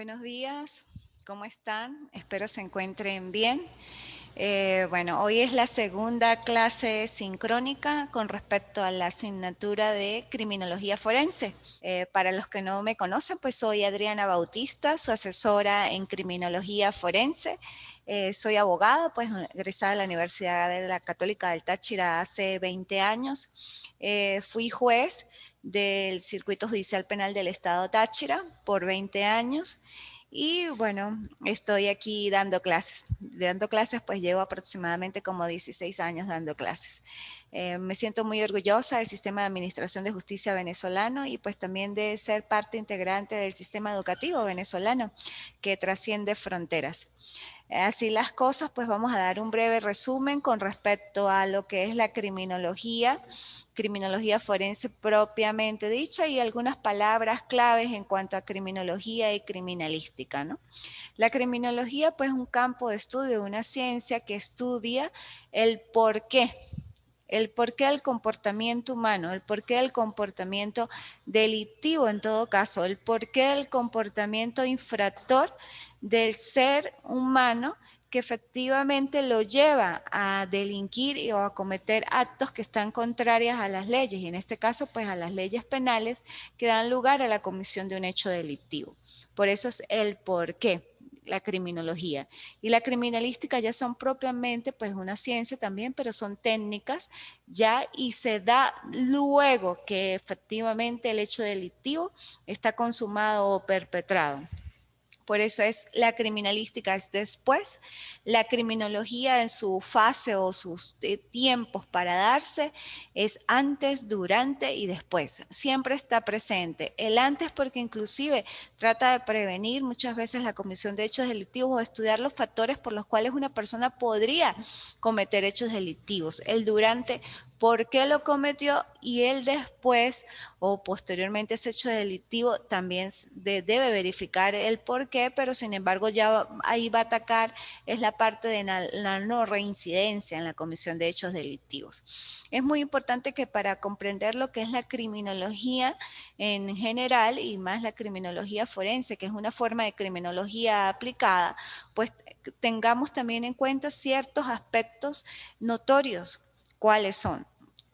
Buenos días, ¿cómo están? Espero se encuentren bien. Bueno, hoy es la segunda clase sincrónica con respecto a la asignatura de Criminología Forense. Para los que no me conocen, pues soy Adriana Bautista, su asesora en Criminología Forense. Soy abogada, pues egresada de la Universidad de la Católica del Táchira hace 20 años. Fui juez del Circuito Judicial Penal del Estado Táchira por 20 años. Y bueno, estoy aquí dando clases. Dando clases, pues llevo aproximadamente como 16 años dando clases. Me siento muy orgullosa del sistema de administración de justicia venezolano y pues también de ser parte integrante del sistema educativo venezolano que trasciende fronteras. Así las cosas, pues vamos a dar un breve resumen con respecto a lo que es la criminología forense propiamente dicha y algunas palabras claves en cuanto a criminología y criminalística, ¿no? La criminología, pues, es un campo de estudio, una ciencia que estudia el porqué del comportamiento humano, el porqué del comportamiento delictivo en todo caso, el porqué del comportamiento infractor del ser humano que efectivamente lo lleva a delinquir o a cometer actos que están contrarios a las leyes, y en este caso, pues a las leyes penales que dan lugar a la comisión de un hecho delictivo. Por eso es el porqué, la criminología. Y la criminalística ya son propiamente pues una ciencia también, pero son técnicas ya y se da luego que efectivamente el hecho delictivo está consumado o perpetrado. Por eso es la criminalística es después, la criminología en su fase o sus tiempos para darse es antes, durante y después. Siempre está presente. El antes porque inclusive trata de prevenir muchas veces la comisión de hechos delictivos o estudiar los factores por los cuales una persona podría cometer hechos delictivos. El durante, por qué lo cometió, y el después o posteriormente ese hecho delictivo también debe verificar el por qué, pero sin embargo ya ahí va a atacar es la parte de la no reincidencia en la comisión de hechos delictivos. Es muy importante que para comprender lo que es la criminología en general y más la criminología forense, que es una forma de criminología aplicada, pues tengamos también en cuenta ciertos aspectos notorios. ¿Cuáles son?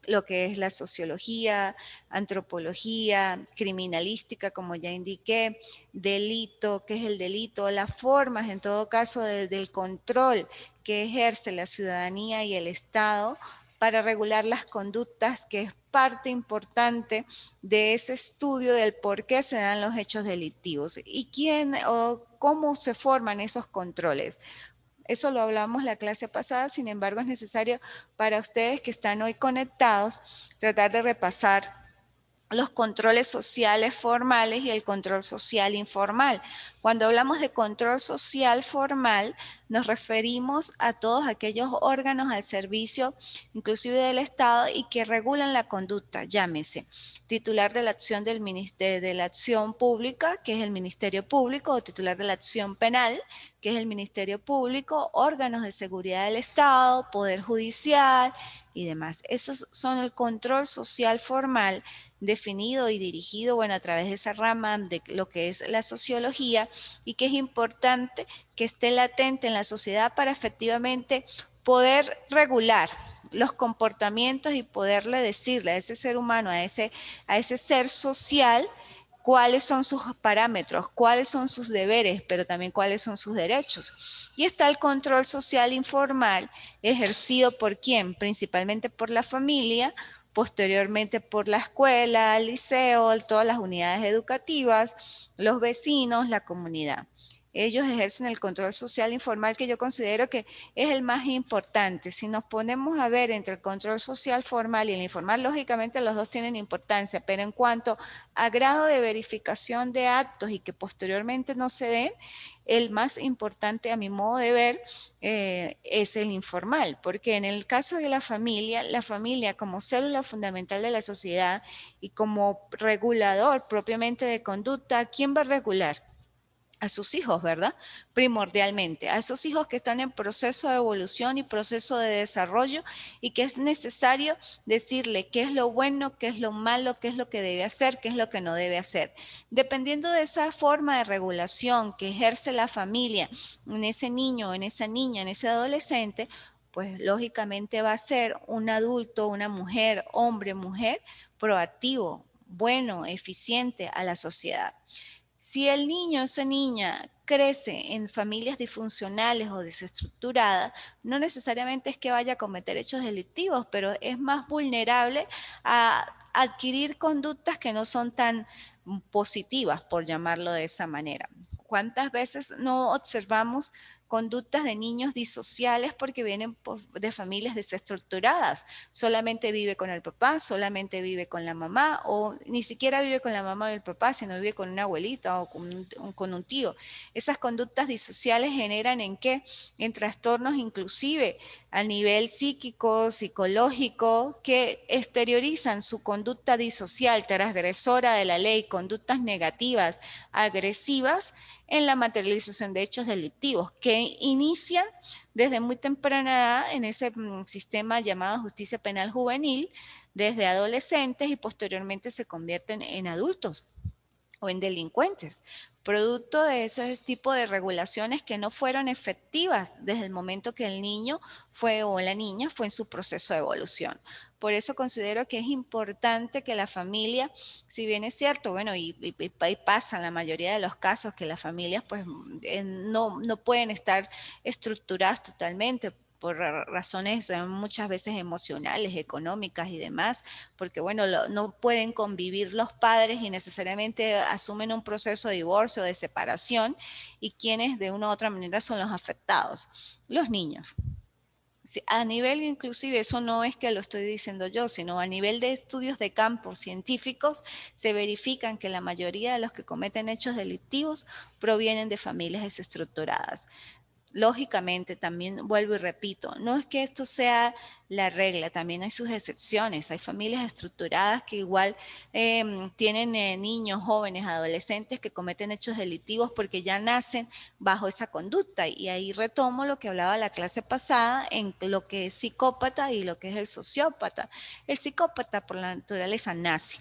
Lo que es la sociología, antropología, criminalística, como ya indiqué, delito, qué es el delito, las formas, en todo caso, del control que ejerce la ciudadanía y el Estado para regular las conductas, que es parte importante de ese estudio del por qué se dan los hechos delictivos y quién o cómo se forman esos controles. Eso lo hablamos la clase pasada, sin embargo es necesario para ustedes que están hoy conectados tratar de repasar los controles sociales formales y el control social informal. Cuando hablamos de control social formal, nos referimos a todos aquellos órganos al servicio, inclusive del Estado, y que regulan la conducta, llámese titular de la acción de la acción pública, que es el Ministerio Público, o titular de la acción penal, que es el Ministerio Público, órganos de seguridad del Estado, Poder Judicial y demás. Esos son el control social formal definido y dirigido, bueno, a través de esa rama de lo que es la sociología, y que es importante que esté latente en la sociedad para efectivamente poder regular los comportamientos y poderle decirle a ese ser humano, a ese ser social, cuáles son sus parámetros, cuáles son sus deberes, pero también cuáles son sus derechos. Y está el control social informal, ejercido por quién, principalmente por la familia, posteriormente por la escuela, el liceo, todas las unidades educativas, los vecinos, la comunidad. Ellos ejercen el control social informal, que yo considero que es el más importante. Si nos ponemos a ver entre el control social formal y el informal, lógicamente los dos tienen importancia, pero en cuanto a grado de verificación de actos y que posteriormente no se den, el más importante a mi modo de ver es el informal, porque en el caso de la familia como célula fundamental de la sociedad y como regulador propiamente de conducta, ¿quién va a regular? a sus hijos, ¿verdad? Primordialmente, a esos hijos que están en proceso de evolución y proceso de desarrollo y que es necesario decirle qué es lo bueno, qué es lo malo, qué es lo que debe hacer, qué es lo que no debe hacer. Dependiendo de esa forma de regulación que ejerce la familia en ese niño, en esa niña, en ese adolescente, pues lógicamente va a ser un adulto, una mujer, hombre, mujer, proactivo, bueno, eficiente a la sociedad. Si el niño o esa niña crece en familias disfuncionales o desestructuradas, no necesariamente es que vaya a cometer hechos delictivos, pero es más vulnerable a adquirir conductas que no son tan positivas, por llamarlo de esa manera. ¿Cuántas veces no observamos conductas de niños disociales porque vienen de familias desestructuradas? Solamente vive con el papá, solamente vive con la mamá, o ni siquiera vive con la mamá o el papá, sino vive con una abuelita o con un tío. Esas conductas disociales generan en qué? En trastornos inclusive a nivel psíquico, psicológico, que exteriorizan su conducta disocial, transgresora de la ley, conductas negativas, agresivas, en la materialización de hechos delictivos, que inician desde muy temprana edad en ese sistema llamado justicia penal juvenil, desde adolescentes y posteriormente se convierten en adultos o en delincuentes, producto de ese tipo de regulaciones que no fueron efectivas desde el momento que el niño fue o la niña fue en su proceso de evolución. Por eso considero que es importante que la familia, si bien es cierto, bueno, y pasa en la mayoría de los casos que las familias pues no pueden estar estructuradas totalmente por razones muchas veces emocionales, económicas y demás, porque bueno, no pueden convivir los padres y necesariamente asumen un proceso de divorcio, de separación, y quienes de una u otra manera son los afectados, los niños. A nivel inclusive, eso no es que lo estoy diciendo yo, sino a nivel de estudios de campo científicos, se verifican que la mayoría de los que cometen hechos delictivos provienen de familias desestructuradas. Lógicamente, también vuelvo y repito, no es que esto sea la regla, también hay sus excepciones. Hay familias estructuradas que igual tienen niños, jóvenes, adolescentes que cometen hechos delictivos porque ya nacen bajo esa conducta. Y ahí retomo lo que hablaba la clase pasada en lo que es psicópata y lo que es el sociópata. El psicópata por la naturaleza nace.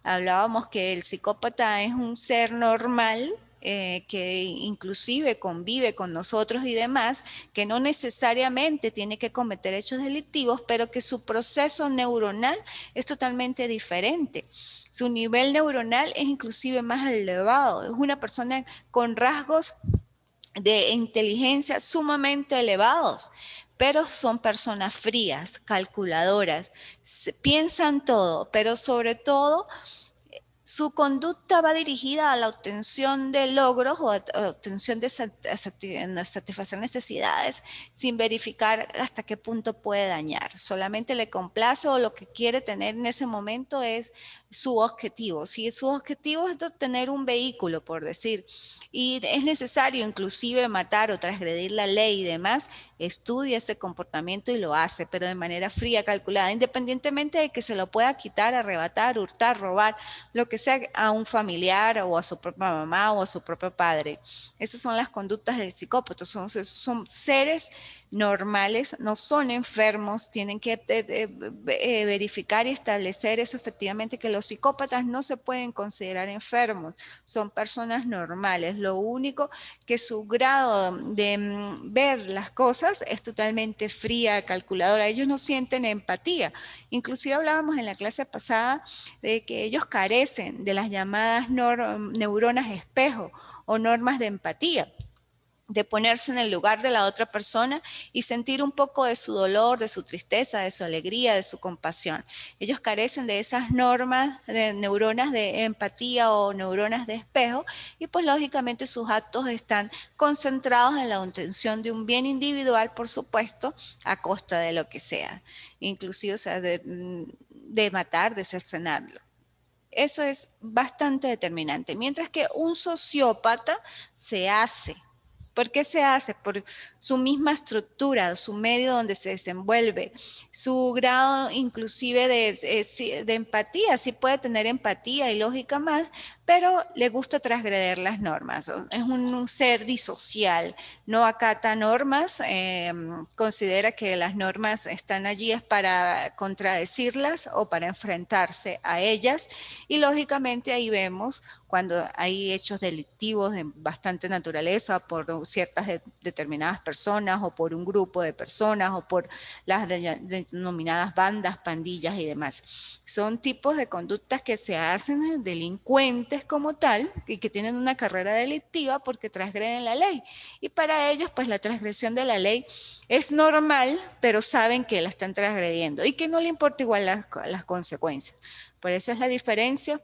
Hablábamos que el psicópata es un ser normal que inclusive convive con nosotros y demás, que no necesariamente tiene que cometer hechos delictivos, pero que su proceso neuronal es totalmente diferente. Su nivel neuronal es inclusive más elevado. Es una persona con rasgos de inteligencia sumamente elevados, pero son personas frías, calculadoras, piensan todo, pero sobre todo su conducta va dirigida a la obtención de logros o a obtención de satisfacer necesidades sin verificar hasta qué punto puede dañar. Solamente le complace o lo que quiere tener en ese momento es su objetivo. Si su objetivo es obtener un vehículo, por decir, y es necesario inclusive matar o transgredir la ley y demás, estudia ese comportamiento y lo hace, pero de manera fría, calculada, independientemente de que se lo pueda quitar, arrebatar, hurtar, robar, lo que sea a un familiar o a su propia mamá o a su propio padre. Esas son las conductas del psicópata, son seres normales, no son enfermos, tienen que verificar y establecer eso efectivamente, que los psicópatas no se pueden considerar enfermos, son personas normales. Lo único que su grado de ver las cosas es totalmente fría, calculadora. Ellos no sienten empatía. Inclusive hablábamos en la clase pasada de que ellos carecen de las llamadas neuronas espejo o normas de empatía, de ponerse en el lugar de la otra persona y sentir un poco de su dolor, de su tristeza, de su alegría, de su compasión. Ellos carecen de esas normas de neuronas de empatía o neuronas de espejo y pues lógicamente sus actos están concentrados en la obtención de un bien individual, por supuesto, a costa de lo que sea, inclusive o sea, de matar, de cercenarlo. Eso es bastante determinante. Mientras que un sociópata se hace. ¿Por qué se hace? Por su misma estructura, su medio donde se desenvuelve, su grado inclusive de empatía. Sí puede tener empatía y lógica más, pero le gusta transgreder las normas. Es un ser disocial, no acata normas, considera que las normas están allí es para contradecirlas o para enfrentarse a ellas, y lógicamente ahí vemos cuando hay hechos delictivos de bastante naturaleza por ciertas determinadas personas o por un grupo de personas o por las denominadas bandas, pandillas y demás. Son tipos de conductas que se hacen delincuentes como tal y que tienen una carrera delictiva porque transgreden la ley. Y para ellos, pues la transgresión de la ley es normal, pero saben que la están transgrediendo y que no le importa igual las consecuencias. Por eso es la diferencia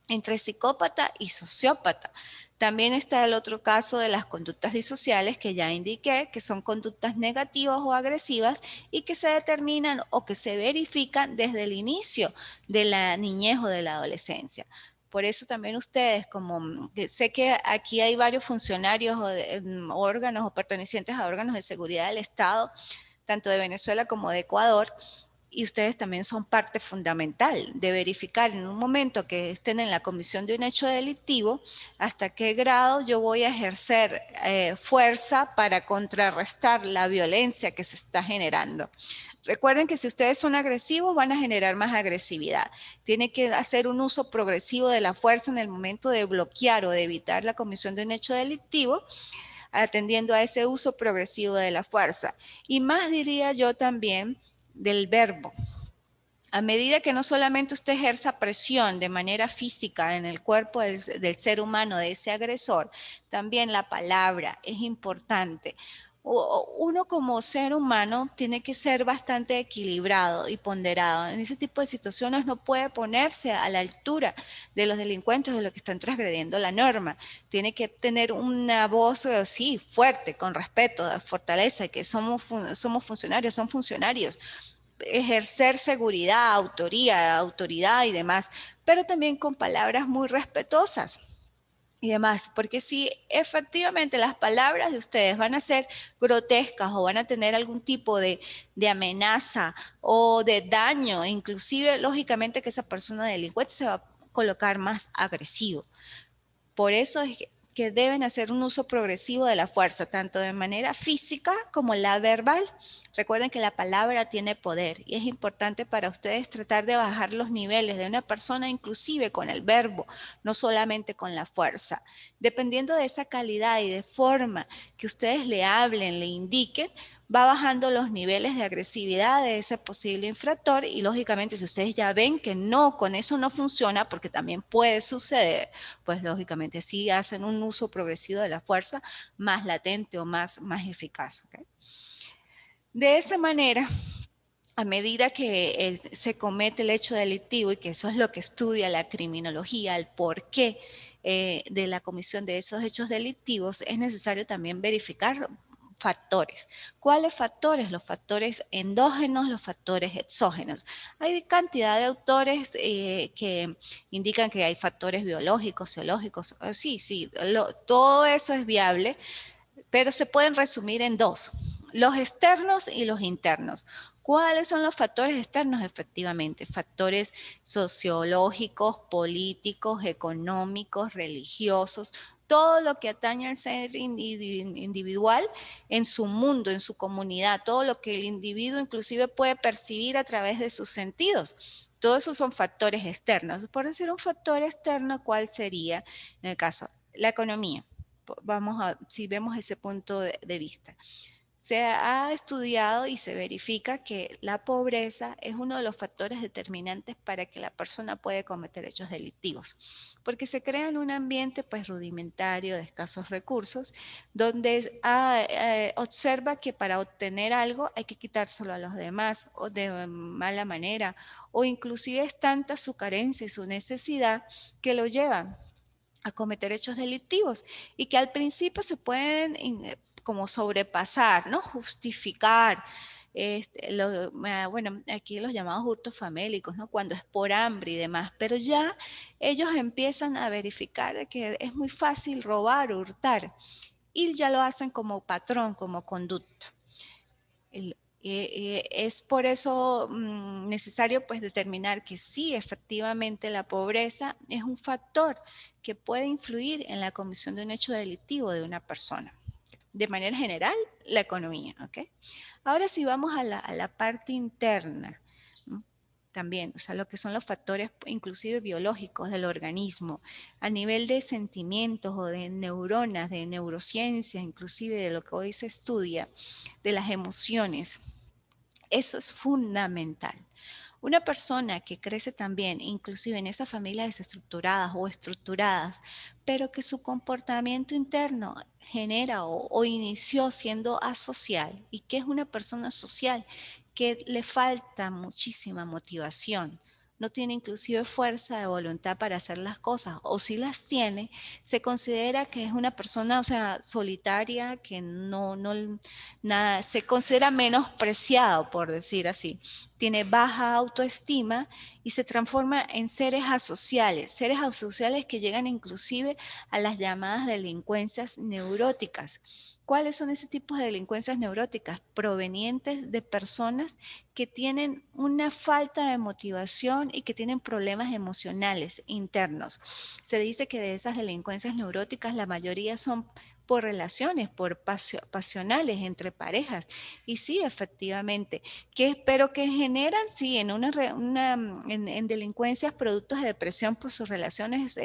entre psicópata y sociópata. También está el otro caso de las conductas disociales que ya indiqué, que son conductas negativas o agresivas y que se determinan o que se verifican desde el inicio de la niñez o de la adolescencia. Por eso también ustedes, como sé que aquí hay varios funcionarios o órganos o pertenecientes a órganos de seguridad del Estado, tanto de Venezuela como de Ecuador, y ustedes también son parte fundamental de verificar en un momento que estén en la comisión de un hecho delictivo hasta qué grado yo voy a ejercer fuerza para contrarrestar la violencia que se está generando. Recuerden que si ustedes son agresivos van a generar más agresividad. Tiene que hacer un uso progresivo de la fuerza en el momento de bloquear o de evitar la comisión de un hecho delictivo, atendiendo a ese uso progresivo de la fuerza. Y más diría yo también del verbo. A medida que no solamente usted ejerza presión de manera física en el cuerpo del ser humano, de ese agresor, también la palabra es importante. Uno como ser humano tiene que ser bastante equilibrado y ponderado. En ese tipo de situaciones no puede ponerse a la altura de los delincuentes de los que están transgrediendo la norma. Tiene que tener una voz así fuerte, con respeto, fortaleza, que somos funcionarios, son funcionarios, ejercer seguridad, autoridad y demás, pero también con palabras muy respetuosas y demás, porque si efectivamente las palabras de ustedes van a ser grotescas o van a tener algún tipo de amenaza o de daño, inclusive lógicamente que esa persona delincuente se va a colocar más agresivo. Por eso es que deben hacer un uso progresivo de la fuerza, tanto de manera física como la verbal. Recuerden que la palabra tiene poder y es importante para ustedes tratar de bajar los niveles de una persona, inclusive con el verbo, no solamente con la fuerza. Dependiendo de esa calidad y de forma que ustedes le hablen, le indiquen, va bajando los niveles de agresividad de ese posible infractor y lógicamente si ustedes ya ven que no, con eso no funciona, porque también puede suceder, pues lógicamente sí hacen un uso progresivo de la fuerza más latente o más eficaz. ¿Okay? De esa manera, a medida que se comete el hecho delictivo, y que eso es lo que estudia la criminología, el porqué de la comisión de esos hechos delictivos, es necesario también verificar factores. ¿Cuáles factores? Los factores endógenos, los factores exógenos. Hay cantidad de autores que indican que hay factores biológicos, zoológicos. Sí, todo eso es viable, pero se pueden resumir en dos: los externos y los internos. ¿Cuáles son los factores externos? Efectivamente, factores sociológicos, políticos, económicos, religiosos, todo lo que atañe al ser individual en su mundo, en su comunidad, todo lo que el individuo inclusive puede percibir a través de sus sentidos. Todos esos son factores externos. Por decir un factor externo, ¿cuál sería? En el caso, la economía. Si vemos ese punto de vista. Se ha estudiado y se verifica que la pobreza es uno de los factores determinantes para que la persona pueda cometer hechos delictivos, porque se crea en un ambiente pues rudimentario, de escasos recursos, donde observa que para obtener algo hay que quitárselo a los demás o de mala manera, o inclusive es tanta su carencia y su necesidad que lo llevan a cometer hechos delictivos y que al principio se pueden como sobrepasar, ¿no? Justificar. Bueno, aquí los llamados hurtos famélicos, ¿no? Cuando es por hambre y demás, pero ya ellos empiezan a verificar que es muy fácil robar o hurtar y ya lo hacen como patrón, como conducta. Es por eso necesario pues determinar que sí, efectivamente la pobreza es un factor que puede influir en la comisión de un hecho delictivo de una persona. De manera general, la economía, ¿ok? Ahora sí vamos a la parte interna, ¿no? También, o sea, lo que son los factores inclusive biológicos del organismo, a nivel de sentimientos o de neuronas, de neurociencia, inclusive de lo que hoy se estudia, de las emociones. Eso es fundamental. Una persona que crece también, inclusive en esas familias desestructuradas o estructuradas, pero que su comportamiento interno genera o inició siendo asocial y que es una persona social, que le falta muchísima motivación, no tiene inclusive fuerza de voluntad para hacer las cosas, o si las tiene, se considera que es una persona, o sea, solitaria, que nada, se considera menospreciado, por decir así. Tiene baja autoestima y se transforma en seres asociales que llegan inclusive a las llamadas delincuencias neuróticas. ¿Cuáles son ese tipo de delincuencias neuróticas? Provenientes de personas que tienen una falta de motivación y que tienen problemas emocionales internos. Se dice que de esas delincuencias neuróticas la mayoría son por relaciones, por pasionales entre parejas. Y sí, efectivamente, pero que generan, sí, en delincuencias productos de depresión por sus relaciones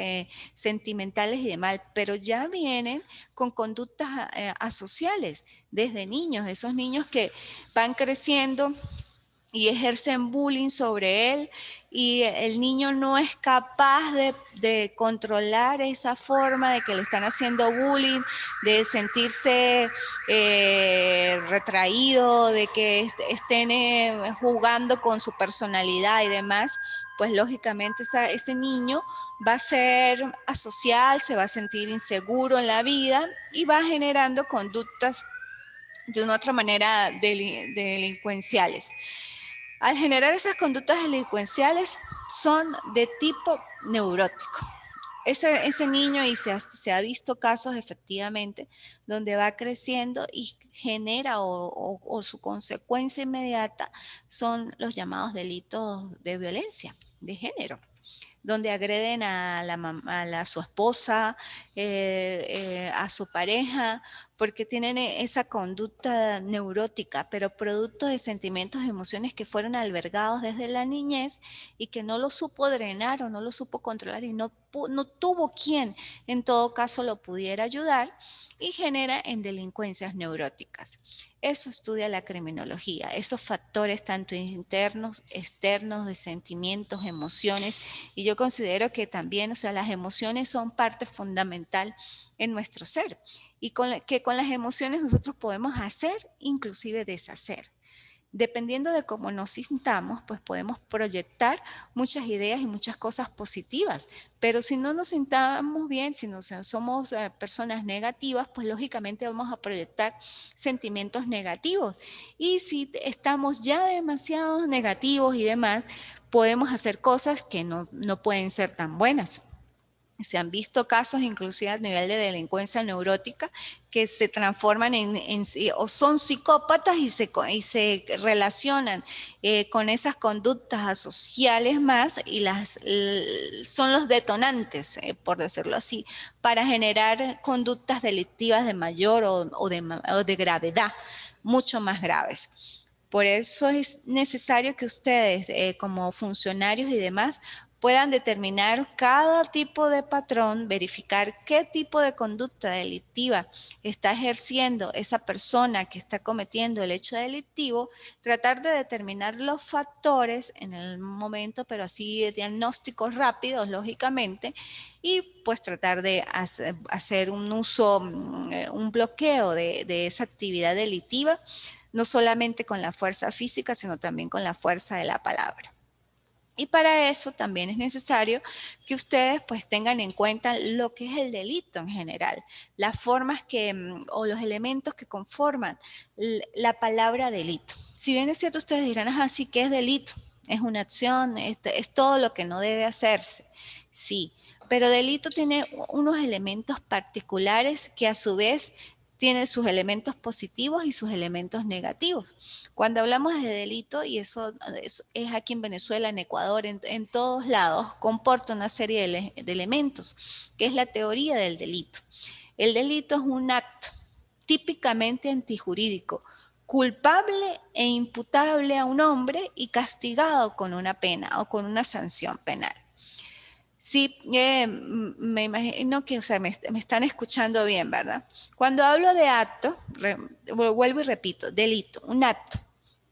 sentimentales y demás, pero ya vienen con conductas asociales desde niños, esos niños que van creciendo y ejercen bullying sobre él y el niño no es capaz de controlar esa forma de que le están haciendo bullying, de sentirse retraído, de que estén jugando con su personalidad y demás, pues lógicamente ese niño va a ser asocial, se va a sentir inseguro en la vida y va generando conductas de una otra manera delincuenciales. Al generar esas conductas delincuenciales son de tipo neurótico. Ese niño, y se ha visto casos efectivamente, donde va creciendo y genera o su consecuencia inmediata son los llamados delitos de violencia de género, donde agreden a su esposa, a su pareja, porque tienen esa conducta neurótica, pero producto de sentimientos y emociones que fueron albergados desde la niñez y que no lo supo drenar o no lo supo controlar y no tuvo quien en todo caso lo pudiera ayudar y genera en delincuencias neuróticas. Eso estudia la criminología, esos factores tanto internos, externos, de sentimientos, emociones, y yo considero que también, o sea, las emociones son parte fundamental en nuestro ser y que con las emociones nosotros podemos hacer, inclusive deshacer. Dependiendo de cómo nos sintamos, pues podemos proyectar muchas ideas y muchas cosas positivas. Pero si no nos sintamos bien, si no somos personas negativas, pues lógicamente vamos a proyectar sentimientos negativos. Y si estamos ya demasiado negativos y demás, podemos hacer cosas que no pueden ser tan buenas. Se han visto casos, inclusive a nivel de delincuencia neurótica, que se transforman o son psicópatas y se relacionan con esas conductas asociales más y son los detonantes, por decirlo así, para generar conductas delictivas de mayor o de gravedad, mucho más graves. Por eso es necesario que ustedes, como funcionarios y demás, puedan determinar cada tipo de patrón, verificar qué tipo de conducta delictiva está ejerciendo esa persona que está cometiendo el hecho delictivo, tratar de determinar los factores en el momento, pero así diagnósticos rápidos, lógicamente, y pues tratar de hacer un uso, un bloqueo de esa actividad delictiva, no solamente con la fuerza física, sino también con la fuerza de la palabra. Y para eso también es necesario que ustedes pues tengan en cuenta lo que es el delito en general, las formas o los elementos que conforman la palabra delito. Si bien es cierto, ustedes dirán, así que es delito, es una acción, es todo lo que no debe hacerse. Sí, pero delito tiene unos elementos particulares que a su vez tiene sus elementos positivos y sus elementos negativos. Cuando hablamos de delito, y eso es aquí en Venezuela, en Ecuador, en todos lados, comporta una serie de elementos, que es la teoría del delito. El delito es un acto típicamente antijurídico, culpable e imputable a un hombre y castigado con una pena o con una sanción penal. Sí, me imagino que, o sea, me están escuchando bien, ¿verdad? Cuando hablo de acto, vuelvo y repito, delito, un acto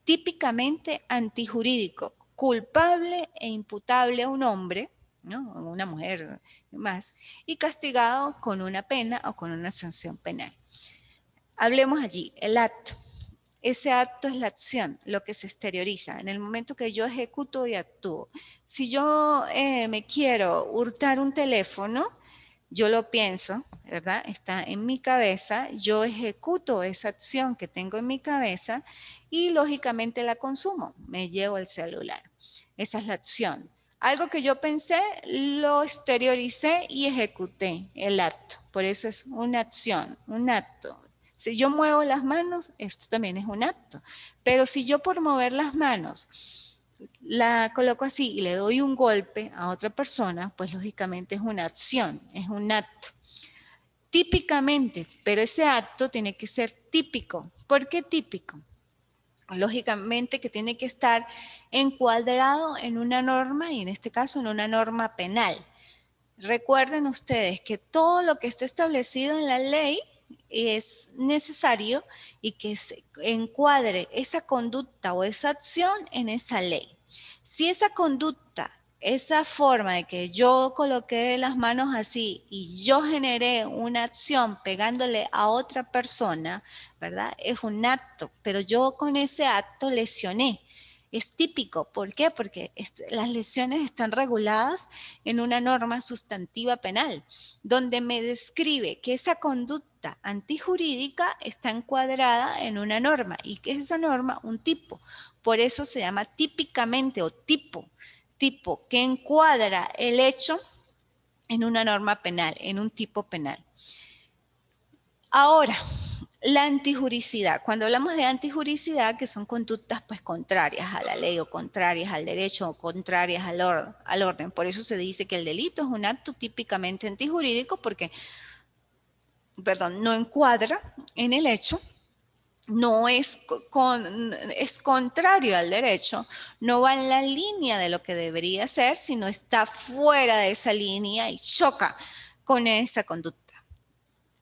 típicamente antijurídico, culpable e imputable a un hombre, ¿no? A una mujer más, y castigado con una pena o con una sanción penal. Hablemos allí, el acto. Ese acto es la acción, lo que se exterioriza. En el momento que yo ejecuto y actúo. Si yo me quiero hurtar un teléfono, yo lo pienso, ¿verdad? Está en mi cabeza, yo ejecuto esa acción que tengo en mi cabeza y lógicamente la consumo, me llevo el celular. Esa es la acción. Algo que yo pensé, lo exterioricé y ejecuté el acto. Por eso es una acción, un acto. Si yo muevo las manos, esto también es un acto. Pero si yo por mover las manos la coloco así y le doy un golpe a otra persona, pues lógicamente es una acción, es un acto. Típicamente, pero ese acto tiene que ser típico. ¿Por qué típico? Lógicamente que tiene que estar encuadrado en una norma y en este caso en una norma penal. Recuerden ustedes que todo lo que está establecido en la ley es necesario y que se encuadre esa conducta o esa acción en esa ley. Si esa conducta, esa forma de que yo coloqué las manos así y yo generé una acción pegándole a otra persona, ¿verdad? Es un acto, pero yo con ese acto lesioné. Es típico. ¿Por qué? Porque las lesiones están reguladas en una norma sustantiva penal, donde me describe que esa conducta antijurídica está encuadrada en una norma y que es esa norma un tipo. Por eso se llama típicamente o tipo que encuadra el hecho en una norma penal, en un tipo penal. Ahora, la antijuricidad. Cuando hablamos de antijuricidad, que son conductas pues contrarias a la ley o contrarias al derecho o contrarias al orden. Por eso se dice que el delito es un acto típicamente antijurídico porque, no encuadra en el hecho, no es, es contrario al derecho, no va en la línea de lo que debería ser, sino está fuera de esa línea y choca con esa conducta.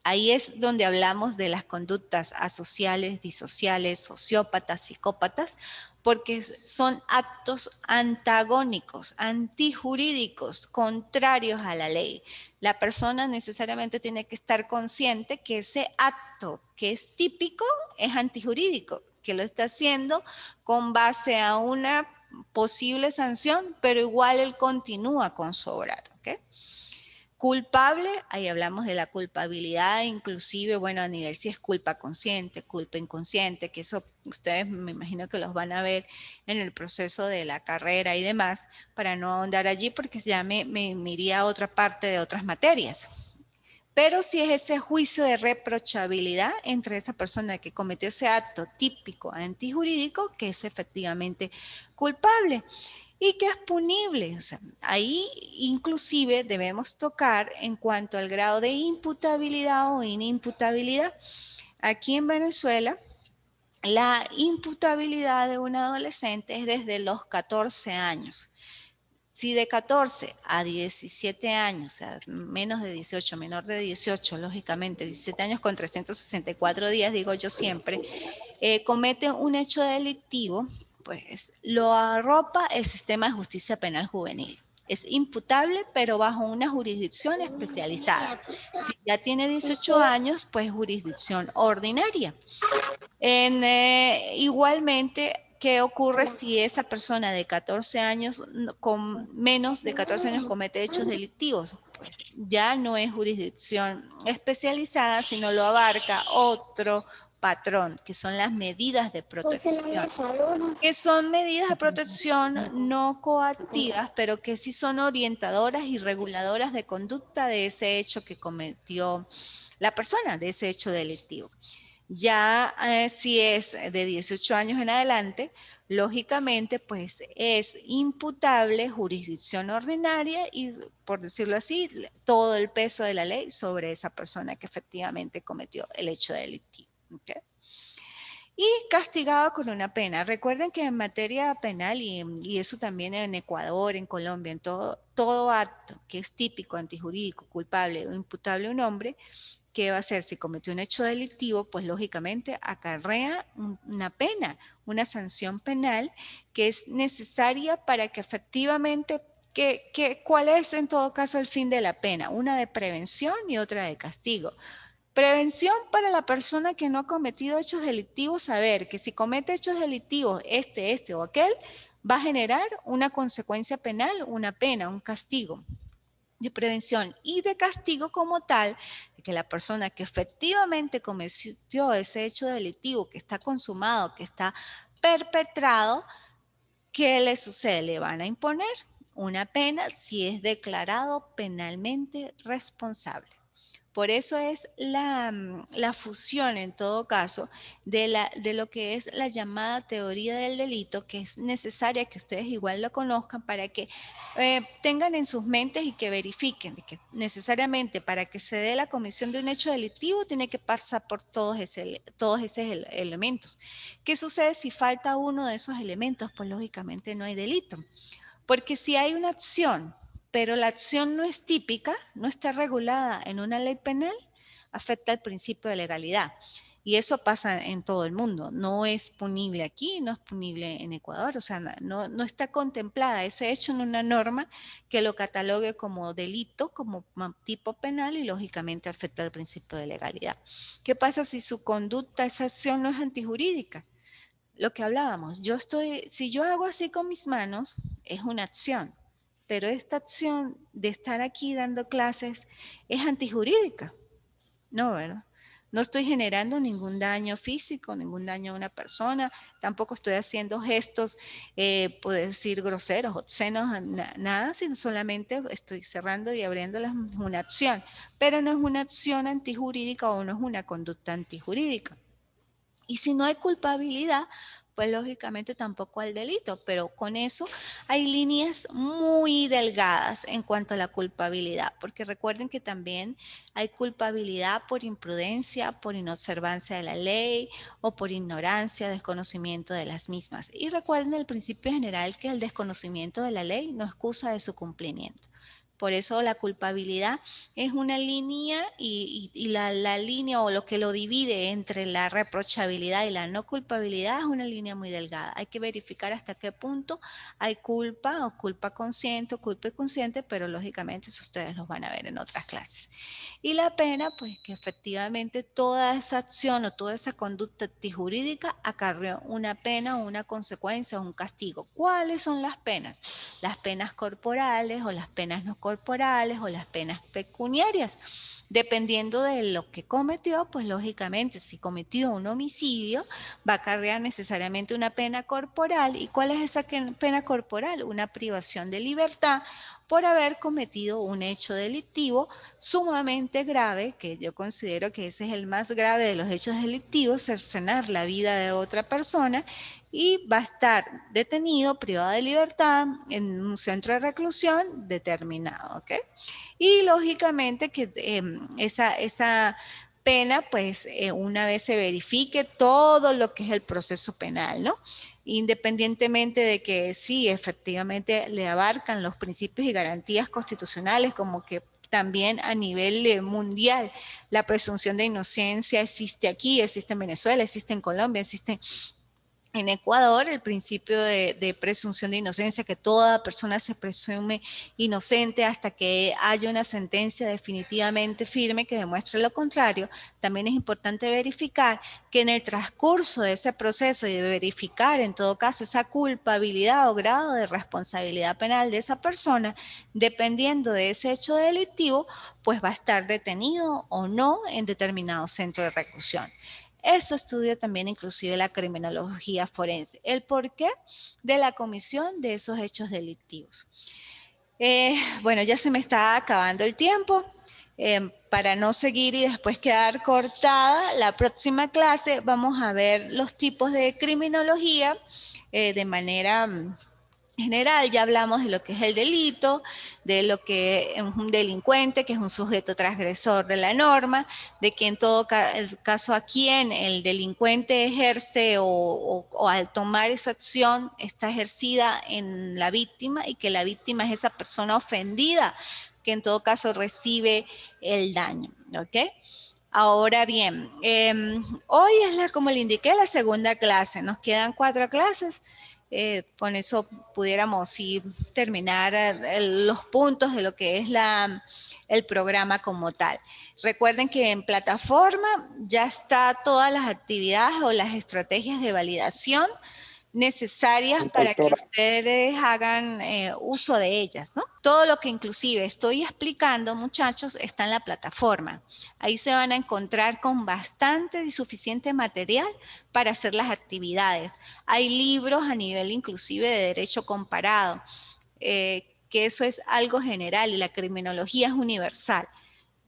Ahí es donde hablamos de las conductas asociales, disociales, sociópatas, psicópatas, porque son actos antagónicos, antijurídicos, contrarios a la ley. La persona necesariamente tiene que estar consciente que ese acto que es típico es antijurídico, que lo está haciendo con base a una posible sanción, pero igual él continúa con su obrar. ¿Okay? Culpable, ahí hablamos de la culpabilidad, inclusive, bueno, a nivel si es culpa consciente, culpa inconsciente, que eso ustedes me imagino que los van a ver en el proceso de la carrera y demás, para no ahondar allí porque ya me iría a otra parte de otras materias. Pero si es ese juicio de reprochabilidad entre esa persona que cometió ese acto típico antijurídico que es efectivamente culpable y que es punible. O sea, ahí inclusive debemos tocar en cuanto al grado de imputabilidad o inimputabilidad. Aquí en Venezuela, la imputabilidad de un adolescente es desde los 14 años. Si de 14 a 17 años, o sea, menos de 18, menor de 18, lógicamente, 17 años con 364 días, digo yo siempre, comete un hecho delictivo, pues lo arropa el sistema de justicia penal juvenil. Es imputable, pero bajo una jurisdicción especializada. Si ya tiene 18 años, pues jurisdicción ordinaria. Igualmente, ¿qué ocurre si esa persona de 14 años, con menos de 14 años, comete hechos delictivos? Pues ya no es jurisdicción especializada, sino lo abarca otro patrón, que son las medidas de protección, que son medidas de protección no coactivas, pero que sí son orientadoras y reguladoras de conducta de ese hecho que cometió la persona, de ese hecho delictivo. Ya si es de 18 años en adelante, lógicamente pues es imputable jurisdicción ordinaria y, por decirlo así, todo el peso de la ley sobre esa persona que efectivamente cometió el hecho delictivo. ¿Okay? Y castigado con una pena. Recuerden que en materia penal, y eso también en Ecuador, en Colombia, en todo acto que es típico, antijurídico, culpable o imputable a un hombre, ¿qué va a hacer? Si cometió un hecho delictivo, pues lógicamente acarrea una pena, una sanción penal que es necesaria para que efectivamente, ¿cuál es en todo caso el fin de la pena? Una de prevención y otra de castigo. Prevención para la persona que no ha cometido hechos delictivos, saber que si comete hechos delictivos, este o aquel, va a generar una consecuencia penal, una pena, un castigo de prevención y de castigo como tal, de que la persona que efectivamente cometió ese hecho delictivo, que está consumado, que está perpetrado, ¿qué le sucede? Le van a imponer una pena si es declarado penalmente responsable. Por eso es la fusión, en todo caso, de lo que es la llamada teoría del delito, que es necesaria que ustedes igual lo conozcan para que tengan en sus mentes y que verifiquen que necesariamente para que se dé la comisión de un hecho delictivo tiene que pasar por todos esos elementos. ¿Qué sucede si falta uno de esos elementos? Pues lógicamente no hay delito. Porque si hay una acción, pero la acción no es típica, no está regulada en una ley penal, afecta el principio de legalidad. Y eso pasa en todo el mundo. No es punible aquí, no es punible en Ecuador. O sea, no está contemplada ese hecho en una norma que lo catalogue como delito, como tipo penal y lógicamente afecta el principio de legalidad. ¿Qué pasa si su conducta, esa acción no es antijurídica? Lo que hablábamos, si yo hago así con mis manos, es una acción, pero esta acción de estar aquí dando clases es antijurídica, ¿no, verdad? No estoy generando ningún daño físico, ningún daño a una persona, tampoco estoy haciendo gestos, puedo decir, groseros, obscenos, nada, sino solamente estoy cerrando y abriendo una acción, pero no es una acción antijurídica o no es una conducta antijurídica. Y si no hay culpabilidad, pues lógicamente tampoco hay delito, pero con eso hay líneas muy delgadas en cuanto a la culpabilidad, porque recuerden que también hay culpabilidad por imprudencia, por inobservancia de la ley o por ignorancia, desconocimiento de las mismas. Y recuerden el principio general que el desconocimiento de la ley no excusa de su cumplimiento. Por eso la culpabilidad es una línea y la línea o lo que lo divide entre la reprochabilidad y la no culpabilidad es una línea muy delgada. Hay que verificar hasta qué punto hay culpa o culpa consciente o culpa inconsciente, pero lógicamente eso ustedes los van a ver en otras clases. Y la pena, pues que efectivamente toda esa acción o toda esa conducta antijurídica acarreó una pena o una consecuencia o un castigo. ¿Cuáles son las penas? Las penas corporales o las penas no corporales o las penas pecuniarias. Dependiendo de lo que cometió, pues lógicamente si cometió un homicidio va a acarrear necesariamente una pena corporal. ¿Y cuál es esa pena corporal? Una privación de libertad por haber cometido un hecho delictivo sumamente grave, que yo considero que ese es el más grave de los hechos delictivos, cercenar la vida de otra persona, y va a estar detenido, privado de libertad, en un centro de reclusión determinado, ¿ok? Y lógicamente que esa pena, pues una vez se verifique todo lo que es el proceso penal, ¿no? Independientemente de que sí, efectivamente le abarcan los principios y garantías constitucionales, como que también a nivel mundial la presunción de inocencia existe aquí, existe en Venezuela, existe en Colombia, existe en Ecuador, el principio de presunción de inocencia, que toda persona se presume inocente hasta que haya una sentencia definitivamente firme que demuestre lo contrario. También es importante verificar que en el transcurso de ese proceso y de verificar en todo caso esa culpabilidad o grado de responsabilidad penal de esa persona, dependiendo de ese hecho delictivo, pues va a estar detenido o no en determinado centro de reclusión. Eso estudia también inclusive la criminología forense, el porqué de la comisión de esos hechos delictivos. Bueno, ya se me está acabando el tiempo. Para no seguir y después quedar cortada, la próxima clase vamos a ver los tipos de criminología de manera general. Ya hablamos de lo que es el delito, de lo que es un delincuente, que es un sujeto transgresor de la norma, de que en todo caso a quien el delincuente ejerce o al tomar esa acción está ejercida en la víctima y que la víctima es esa persona ofendida que en todo caso recibe el daño, ¿ok? Ahora bien, hoy es, como le indiqué, la segunda clase. Nos quedan 4 clases. Con eso pudiéramos sí, terminar los puntos de lo que es el programa como tal. Recuerden que en plataforma ya está todas las actividades o las estrategias de validación necesarias para que ustedes hagan uso de ellas, ¿no? Todo lo que inclusive estoy explicando, muchachos, está en la plataforma. Ahí se van a encontrar con bastante y suficiente material para hacer las actividades. Hay libros a nivel inclusive de derecho comparado, que eso es algo general y la criminología es universal.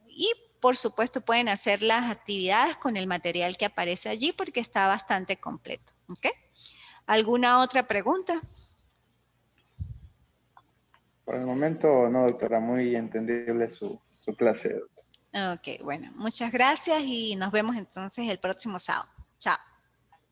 Y por supuesto pueden hacer las actividades con el material que aparece allí porque está bastante completo, ¿ok? ¿Alguna otra pregunta? Por el momento no, doctora, muy entendible su clase. Ok, bueno, muchas gracias y nos vemos entonces el próximo sábado. Chao.